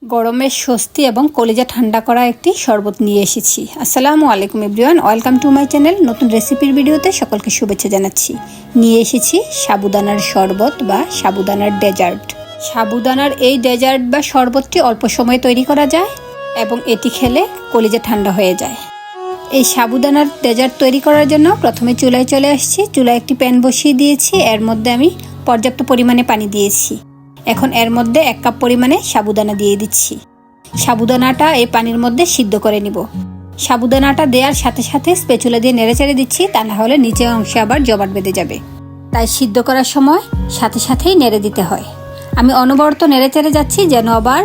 গরমের স্বস্তি এবং কলিজা ঠান্ডা করা একটি শরবত নিয়ে এসেছি। আসসালামু আলাইকুম everyone, welcome to my channel. নতুন রেসিপির ভিডিওতে সকলকে শুভেচ্ছা জানাচ্ছি। নিয়ে এসেছি সাবুদানার শরবত বা সাবুদানার ডেজার্ট। সাবুদানার এই ডেজার্ট বা শরবতটি অল্প সময়ে তৈরি করা যায় এবং এটি খেলে কলিজা ঠান্ডা হয়ে যায়। এই সাবুদানার ডেজার্ট তৈরি করার জন্য প্রথমে চুলায় চলে আসছি। চুলায় একটি প্যান বসিয়ে দিয়েছি, এর মধ্যে আমি পর্যাপ্ত পরিমাণে পানি দিয়েছি। এখন এর মধ্যে 1 কাপ পরিমাণে সাবুদানা দিয়ে দিচ্ছি। সাবুদানাটা এই পানির মধ্যে সিদ্ধ করে নিব। সাবুদানাটা দেওয়ার সাথে সাথে স্প্যাচুলা দিয়ে নেড়েচেড়ে দিচ্ছি, তা না হলে নিচের অংশে আবার জমাট বেঁধে যাবে। তাই সিদ্ধ করার সময় সাথে সাথেই নেড়ে দিতে হয়। আমি অনবরত নেড়েচেড়ে যাচ্ছি যেন আবার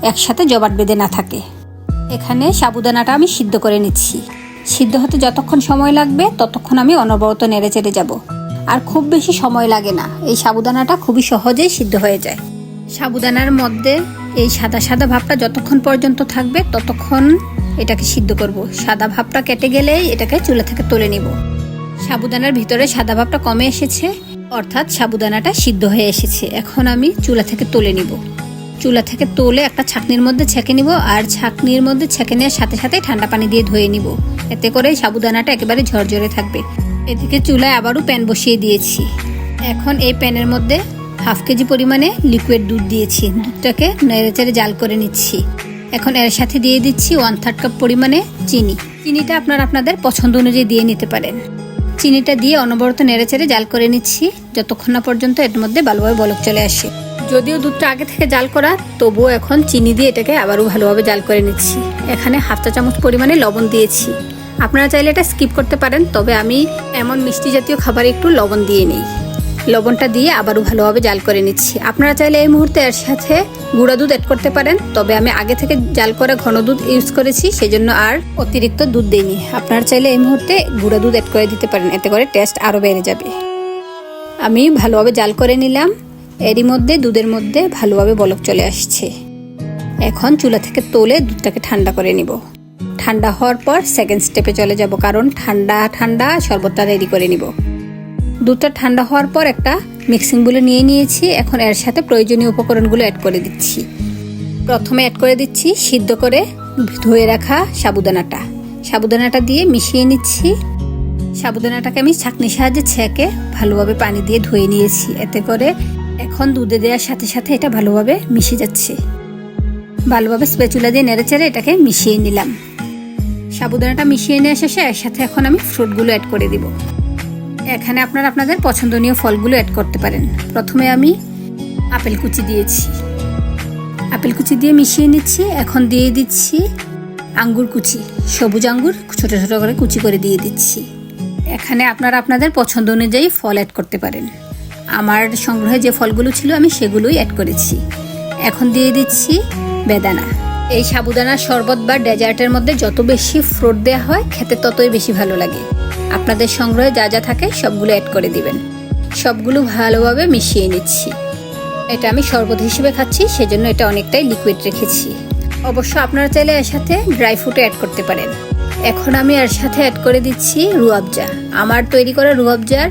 একসাথে জমাট বেঁধে না থাকে। এখানে সাবুদানাটা আমি সিদ্ধ করে নিচ্ছি। সিদ্ধ হতে যতক্ষণ সময় লাগবে ততক্ষণ আমি অনবরত নেড়েচেড়ে যাব। আর খুব বেশি সময় লাগে না, এই সাবুদানাটা খুবই সহজেই সিদ্ধ হয়ে যায়। সাবুদানার মধ্যে এই সাদা সাদা ভাবটা যতক্ষণ পর্যন্ত থাকবে ততক্ষণ এটাকে সিদ্ধ করব। সাদা ভাবটা কেটে গেলেই এটাকে চুলা থেকে তুলে নিব। সাবুদানার ভিতরে সাদা ভাবটা কমে এসেছে, অর্থাৎ সাবুদানাটা সিদ্ধ হয়ে এসেছে। এখন আমি চুলা থেকে তুলে নিব। চুলা থেকে তুলে একটা ছাঁকনির মধ্যে ছেঁকে নিব, আর ছাঁকনির মধ্যে ছেঁকে নেওয়ার সাথে সাথে ঠান্ডা পানি দিয়ে ধুয়ে নিব। এতে করে সাবুদানাটা একেবারে ঝরঝরে থাকবে। এদিকে চুলায় আবারও প্যান বসিয়ে দিয়েছি। এখন এই প্যানের মধ্যে 1/2 কেজি পরিমাণে লিকুইড দুধ দিয়েছি। দুধটাকে নেড়েচেড়ে জাল করে নিচ্ছি। এখন এর সাথে দিয়ে দিচ্ছি 1/3 কাপ পরিমাণে চিনি। চিনিটা আপনাদের পছন্দ অনুযায়ী দিয়ে নিতে পারেন। চিনিটা দিয়ে অনবরত নেড়েচেড়ে জাল করে নিচ্ছি যতক্ষণ না পর্যন্ত এর মধ্যে ভালোভাবে বলক চলে আসে। যদিও দুধটা আগে থেকে জাল করা, তবুও এখন চিনি দিয়ে এটাকে আবারও ভালোভাবে জাল করে নিচ্ছি। এখানে 1/2 চা চামচ পরিমাণে লবণ দিয়েছি। আপনারা চাইলে এটা স্কিপ করতে পারেন, তবে আমি এমন মিষ্টি জাতীয় খাবারে একটু লবণ দিয়ে নিই। লবণটা দিয়ে আবারও ভালোভাবে জাল করে নিচ্ছি। আপনারা চাইলে এই মুহূর্তে এর সাথে গুঁড়া দুধ অ্যাড করতে পারেন, তবে আমি আগে থেকে জাল করা ঘন দুধ ইউজ করেছি, সেজন্য আর অতিরিক্ত দুধ দিইনি। আপনারা চাইলে এই মুহূর্তে গুঁড়া দুধ অ্যাড করে দিতে পারেন, এতে করে টেস্ট আরও বেড়ে যাবে। আমি ভালোভাবে জাল করে নিলাম। এরই মধ্যে দুধের মধ্যে ভালোভাবে বলক চলে আসছে। এখন চুলা থেকে তুলে দুধটাকে ঠান্ডা করে নিব। ঠান্ডা হওয়ার পর সেকেন্ড স্টেপে চলে যাব, কারণ ঠান্ডা ঠান্ডা শরবতটা রেডি করে নিব। দুধটা ঠান্ডা হওয়ার পর একটা মিক্সিং বলে নিয়ে নিয়েছি। এখন এর সাথে প্রয়োজনীয় উপকরণগুলো অ্যাড করে দিচ্ছি। প্রথমে অ্যাড করে দিচ্ছি সিদ্ধ করে ধুয়ে রাখা সাবুদানাটা। সাবুদানাটা দিয়ে মিশিয়ে নিচ্ছি। সাবুদানাটাকে আমি ছাঁকনির সাহায্যে ছেঁকে ভালোভাবে পানি দিয়ে ধুয়ে নিয়েছি। এতে করে এখন দুধে দেওয়ার সাথে সাথে এটা ভালোভাবে মিশে যাচ্ছে। ভালোভাবে স্প্যাচুলা দিয়ে নেড়েচেড়ে এটাকে মিশিয়ে নিলাম। সাবুদানাটা মিশিয়ে নেওয়া শেষে এর সাথে এখন আমি ফ্রুটগুলো অ্যাড করে দিব। এখানে আপনাদের পছন্দনীয় ফলগুলো অ্যাড করতে পারেন। প্রথমে আমি আপেল কুচি দিয়েছি। আপেল কুচি দিয়ে মিশিয়ে নিচ্ছি। এখন দিয়ে দিচ্ছি আঙ্গুর কুচি, সবুজ আঙ্গুর ছোট ছোট করে কুচি করে দিয়ে দিচ্ছি। এখানে আপনাদের পছন্দ অনুযায়ী ফল অ্যাড করতে পারেন। আমার সংগ্রহে যে ফলগুলো ছিল আমি সেগুলোই অ্যাড করেছি। এখন দিয়ে দিচ্ছি বেদানা। এই সাবুদানার শরবত বা ডেজার্টের মধ্যে যত বেশি ফ্রুট দেওয়া হয় খেতে ততই বেশি ভালো লাগে। আপনাদের সংগ্রহে যা যা থাকে সবগুলো অ্যাড করে দিবেন। সবগুলো ভালোভাবে মিশিয়ে নিচ্ছি। এটা আমি শরবত হিসেবে খাচ্ছি, সেজন্য এটা অনেকটাই লিকুইড রেখেছি। অবশ্য আপনারা চাইলে এর সাথে ড্রাই ফ্রুটও অ্যাড করতে পারেন। এখন আমি এর সাথে অ্যাড করে দিচ্ছি রুয়াবজা। আমার তৈরি করা রুয়াবজার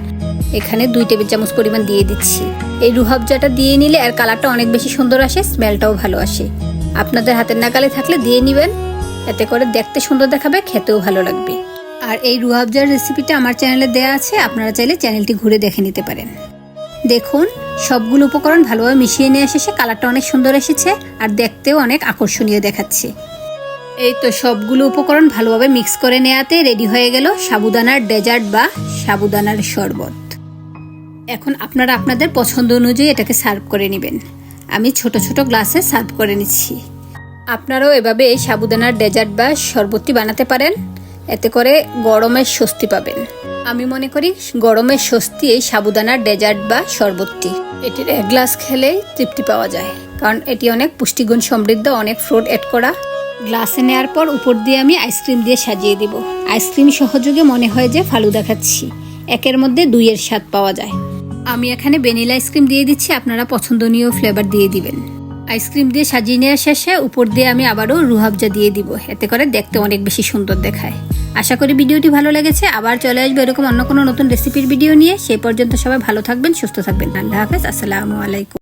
এখানে 2 টেবিল চামচ পরিমাণ দিয়ে দিচ্ছি। এই রুয়াবজাটা দিয়ে নিলে এর কালারটা অনেক বেশি সুন্দর আসে, স্মেলটাও ভালো আসে। আপনাদের হাতের নাগালে থাকলে দিয়ে নেবেন, এতে করে দেখতে সুন্দর দেখাবে, খেতেও ভালো লাগবে। আর এই রুয়াবজার রেসিপিটা আমার চ্যানেলে দেওয়া আছে, আপনারা চাইলে চ্যানেলটি ঘুরে দেখে নিতে পারেন। দেখুন সবগুলো উপকরণ ভালোভাবে মিশিয়ে নিয়ে এসেছে, কালারটা অনেক সুন্দর এসেছে আর দেখতেও অনেক আকর্ষণীয় দেখাচ্ছে। এই তো সবগুলো উপকরণ ভালোভাবে মিক্স করে নেওয়াতে রেডি হয়ে গেল সাবুদানার ডেজার্ট বা সাবুদানার শরবত। এখন আপনাদের পছন্দ অনুযায়ী এটাকে সার্ভ করে নেবেন। আমি ছোট ছোট গ্লাসে সার্ভ করে নিচ্ছি। আপনারাও এভাবে এই সাবুদানার ডেজার্ট বা শরবতটি বানাতে পারেন, এতে করে গরমের স্বস্তি পাবেন। আমি মনে করি গরমের স্বস্তি এই সাবুদানার ডেজার্ট বা শরবতটি। এটির 1 গ্লাস খেলেই তৃপ্তি পাওয়া যায়, কারণ এটি অনেক পুষ্টিগুণ সমৃদ্ধ, অনেক ফ্রুট অ্যাড করা। গ্লাসে নেওয়ার পর উপর দিয়ে আমি আইসক্রিম দিয়ে সাজিয়ে দিব। আইসক্রিম সহযোগে মনে হয় যে ফালুদা খাচ্ছি। 1-এর মধ্যে 2-এর স্বাদ পাওয়া যায়। আমি এখানে ভ্যানিলা আইসক্রিম দিয়ে দিচ্ছি, আপনারা পছন্দনীয় ফ্লেভার দিয়ে দিবেন। আইসক্রিম দিয়ে সাজিয়ে নেওয়ার শেষে উপর দিয়ে আমি আবারও রুয়াবজা দিয়ে দিব, এতে করে দেখতে অনেক বেশি সুন্দর দেখায়। আশা করি ভিডিওটি ভালো লেগেছে। আবার চলে আসবে এরকম অন্য কোনো নতুন রেসিপির ভিডিও নিয়ে। সেই পর্যন্ত সবাই ভালো থাকবেন, সুস্থ থাকবেন। আল্লাহ হাফেজ, আসসালামু আলাইকুম।